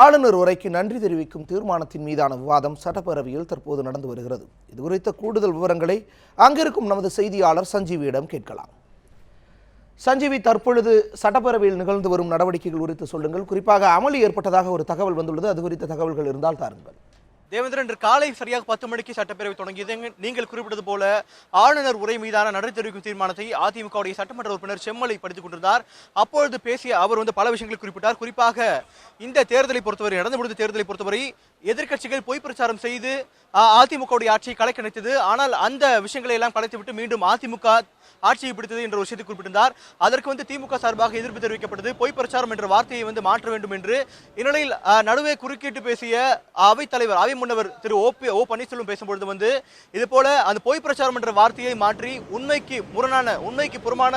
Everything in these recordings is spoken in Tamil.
ஆளுநர் உரைக்கு நன்றி தெரிவிக்கும் தீர்மானத்தின் மீதான விவாதம் சட்டப்பேரவையில் தற்போது நடந்து வருகிறது. இதுகுறித்த கூடுதல் விவரங்களை அங்கிருக்கும் நமது செய்தியாளர் சஞ்சீவியிடம் கேட்கலாம். சஞ்சீவி, தற்பொழுது சட்டப்பேரவையில் நிகழ்ந்து வரும் நடவடிக்கைகள் குறித்து சொல்லுங்கள். குறிப்பாக அமளி ஏற்பட்டதாக ஒரு தகவல் வந்துள்ளது. அது குறித்த தகவல்கள் இருந்தால் தாருங்கள். தேவேந்திரன், இன்று காலை சரியாக 10 மணிக்கு சட்டப்பேரவை தொடங்கியது. நீங்கள் குறிப்பிட்டது போல ஆளுநர் உரை மீதான நன்றி தெரிவிக்கும் தீர்மானத்தை அதிமுகவுடைய சட்டமன்ற உறுப்பினர் செம்மலை படித்துக் கொண்டிருந்தார். அப்பொழுது பேசிய அவர் பல விஷயங்களை குறிப்பிட்டார். குறிப்பாக இந்த தேர்தலை பொறுத்தவரை, நடந்து முடிந்த தேர்தலை பொறுத்தவரை எதிர்க்கட்சிகள் பொய் பிரச்சாரம் செய்து அதிமுகவுடைய ஆட்சியை கலைக்க நினைத்தது. ஆனால் அந்த விஷயங்களை எல்லாம் கலைத்துவிட்டு மீண்டும் அதிமுக ஆட்சியை பிடித்தது என்ற விஷயத்தை குறிப்பிட்டிருந்தார். அதற்கு திமுக சார்பாக எதிர்ப்பு தெரிவிக்கப்பட்டது. பொய் பிரச்சாரம் என்ற வார்த்தையை மாற்ற வேண்டும் என்று. இந்நிலையில் நடுவே குறுக்கிட்டு பேசிய அவைத்தலைவர், அவை முன்னவர் திரு ஓ பன்னீர்செல்வம் பேசும்பொழுது இது போல அந்த பொய் பிரச்சாரம் என்ற வார்த்தையை மாற்றி உண்மைக்கு புறமான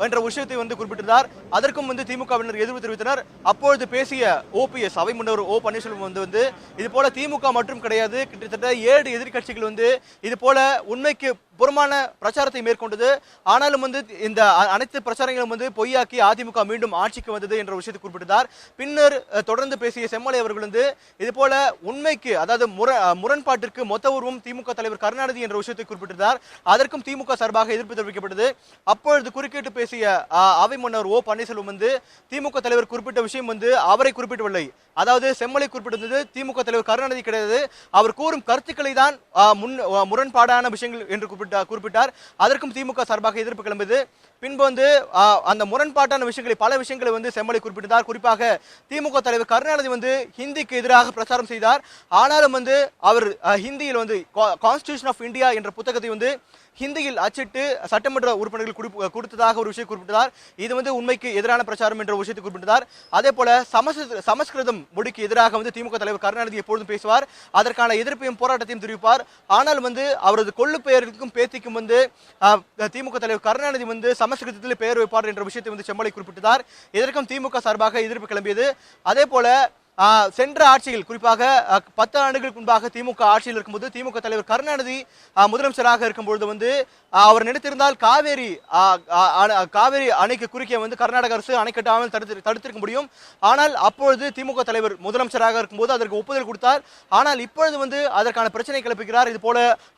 என்ற விஷயத்தை குறிப்பிட்டிருந்தார். அதற்கும் திமுகவினர் எதிர்ப்பு தெரிவித்தனர். அப்பொழுது பேசிய ஓபிஎஸ், அவை முன்னவர் ஓ பன்னீர்செல்வம் இது போல திமுக மட்டும் கிடையாது, கிட்டத்தட்ட 7 எதிர்க்கட்சிகள் இது போல உண்மைக்கு புறமான பிரச்சாரத்தை மேற்கொண்டது. ஆனாலும் இந்த அனைத்து பிரச்சாரங்களும் பொய்யாக்கி அதிமுக மீண்டும் ஆட்சிக்கு வந்தது என்ற விஷயத்தை குறிப்பிட்டார். பின்னர் தொடர்ந்து பேசிய செம்மலை அவர்கள் இது போல உண்மைக்கு, அதாவது முரண்பாட்டிற்கு மொத்த உருவம் திமுக தலைவர் கருணாநிதி என்ற விஷயத்தை குறிப்பிட்டார். அதற்கும் திமுக சார்பாக எதிர்ப்பு தெரிவிக்கப்பட்டது. அப்பொழுது குறுக்கிட்டு பேசிய அவை முன்னவர் ஓ பன்னீர்செல்வம் திமுக தலைவர் குறிப்பிட்ட விஷயம் அவரை குறிப்பிடவில்லை, அதாவது செம்மலை குறிப்பிட்டது திமுக தலைவர் கருணாநிதி கிடையாது, அவர் கூறும் கருத்துக்களை தான் முரண்பாடான விஷயங்கள் என்று குறிப்பிட்டார். அதற்கும் திமுக சார்பாக எதிர்ப்பு கிளம்பியது. பின்பு அந்த முரண்பாட்டான விஷயங்களை, பல விஷயங்களை செம்மலை குறிப்பிட்டார். குறிப்பாக திமுக தலைவர் கருணாநிதி ஹிந்திக்கு எதிராக பிரச்சாரம் செய்தார். ஆனாலும் அவர் ஹிந்தியில் கான்ஸ்டிடியூஷன் ஆஃப் இந்தியா என்ற புத்தகத்தை ஹிந்தியில் அச்சிட்டு சட்டமன்ற உறுப்பினர்கள் கொடுத்ததாக ஒரு விஷயம் குறிப்பிட்டார். இது உண்மைக்கு எதிரான பிரச்சாரம் என்ற விஷயத்தை குறிப்பிட்டார். அதே போல சமஸ்கிருதம் மொழிக்கு எதிராக திமுக தலைவர் கருணாநிதி எப்பொழுதும் பேசுவார். அதற்கான எதிர்ப்பையும் போராட்டத்தையும் தெரிவிப்பார். ஆனால் அவரது கொள்ளு பெயருக்கும் பேத்திக்கும் திமுக தலைவர் கருணாநிதி சமஸ்கிருதத்தில் பெயர் வைப்பார் என்ற விஷயத்தை செம்மலை குறிப்பிட்டார். இதற்கும் திமுக சார்பாக எதிர்ப்பு கிளம்பியது. அதே போல சென்ற ஆட்சியில், குறிப்பாக 10 ஆண்டுகளுக்கு முன்பாக திமுக ஆட்சியில் இருக்கும்போது திமுக தலைவர் கருணாநிதி முதலமைச்சராக இருக்கும்பொழுது அவர் நினைத்திருந்தால் காவேரி அணைக்கு குறுக்கே கர்நாடக அரசு அணை கட்டாமல் தடுத்திருக்க முடியும். ஆனால் அப்பொழுது திமுக தலைவர் முதலமைச்சராக இருக்கும்போது அதற்கு ஒப்புதல் கொடுத்தார். ஆனால் இப்பொழுது அதற்கான பிரச்சனை கிளப்புகிறார். இது போல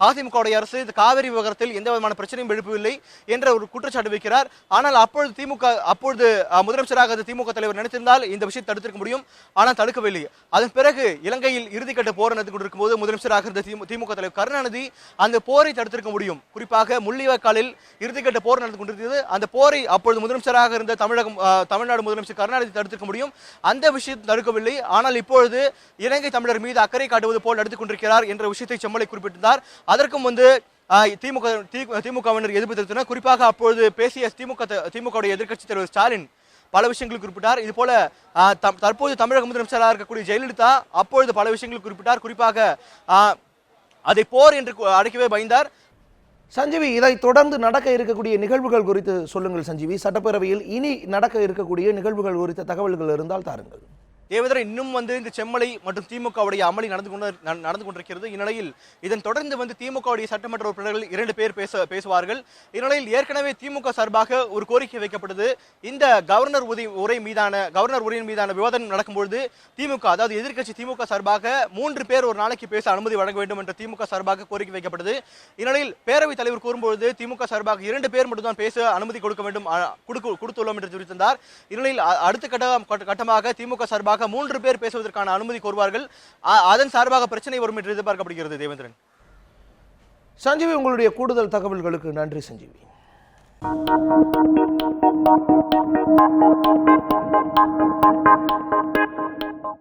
அதிமுக அரசு இந்த காவேரி விவகாரத்தில் எந்த விதமான பிரச்சனையும் எழுப்பவில்லை என்ற ஒரு குற்றச்சாட்டு வைக்கிறார். ஆனால் அப்பொழுது முதலமைச்சராக திமுக தலைவர் நினைத்திருந்தால் இந்த விஷயத்தை தடுத்திருக்க முடியும். ஆனால் தடுக்கவில்லை. அதன் பிறகு இலங்கையில் இறுதிக்கட்ட போர் நடந்து கொண்டிருக்கும் போது முதலமைச்சராக இருந்த திமுக தலைவர் கருணாநிதி அந்த போரை தடுத்திருக்க முடியும். குறிப்பாக முள்ளிவாய்க்காலில் இறுதிக்கட்ட போர் நடந்து கொண்டிருக்கிறது. அந்த போரை அப்பொழுது முதலமைச்சராக இருந்த தமிழ்நாடு முதலமைச்சர் கருணாநிதி தடுத்திருக்க முடியும். அந்த விஷயத்தை தடுக்கவில்லை. ஆனால் இப்பொழுது இலங்கை தமிழர் மீது அக்கறை காட்டுவது போல் நடந்து கொண்டிருக்கிறார் என்ற விஷயத்தை செம்மலை குறிப்பிட்டிருந்தார். அதற்கும் திமுகவினர் எதிர்ப்பு தெரிவித்தனர். குறிப்பாக அப்பொழுது பேசிய திமுக எதிர்க்கட்சி தலைவர் ஸ்டாலின் பல விஷயங்கள் குறிப்பிட்டார். இது போல தற்போது தமிழக முதலமைச்சராக இருக்கக்கூடிய ஜெயலலிதா அப்பொழுது பல விஷயங்கள் குறிப்பிட்டார். குறிப்பாக அதை போர் என்று அழைக்கவே பயந்தார். சஞ்சீவி, இதை தொடர்ந்து நடக்க இருக்கக்கூடிய நிகழ்வுகள் குறித்து சொல்லுங்கள். சஞ்சீவி, சட்டப்பேரவையில் இனி நடக்க இருக்கக்கூடிய நிகழ்வுகள் குறித்த தகவல்கள் இருந்தால் தாருங்கள். தேவேந்திரன், இன்னும் இந்த செம்மலை மற்றும் திமுகவுடைய அமளி நடந்து கொண்டிருக்கிறது. இந்நிலையில் இதன் தொடர்ந்து திமுகவுடைய சட்டமன்ற உறுப்பினர்கள் 2 பேர் பேசுவார்கள். இந்நிலையில் ஏற்கனவே திமுக சார்பாக ஒரு கோரிக்கை வைக்கப்பட்டது. இந்த கவர்னர் உரையின் மீதான விவாதம் நடக்கும்போது திமுக, அதாவது எதிர்க்கட்சி திமுக சார்பாக 3 பேர் ஒரு நாளைக்கு பேச அனுமதி வழங்க வேண்டும் என்ற திமுக சார்பாக கோரிக்கை வைக்கப்பட்டது. இந்நிலையில் பேரவைத் தலைவர் கூறும்போது திமுக சார்பாக 2 பேர் மட்டும்தான் பேச அனுமதி கொடுத்துள்ளோம் என்று தெரிவித்திருந்தார். இந்நிலையில் அடுத்த கட்டமாக திமுக சார்பாக 3 பேர் பேசுவதற்கான அனுமதி கோருவார்கள். அதன் சார்பாக பிரச்சனை வரும் என்று எதிர்பார்க்கப்படுகிறது. தேவேந்திரன். சஞ்சீவி, உங்களுடைய கூடுதல் தகவல்களுக்கு நன்றி. சஞ்சீவி.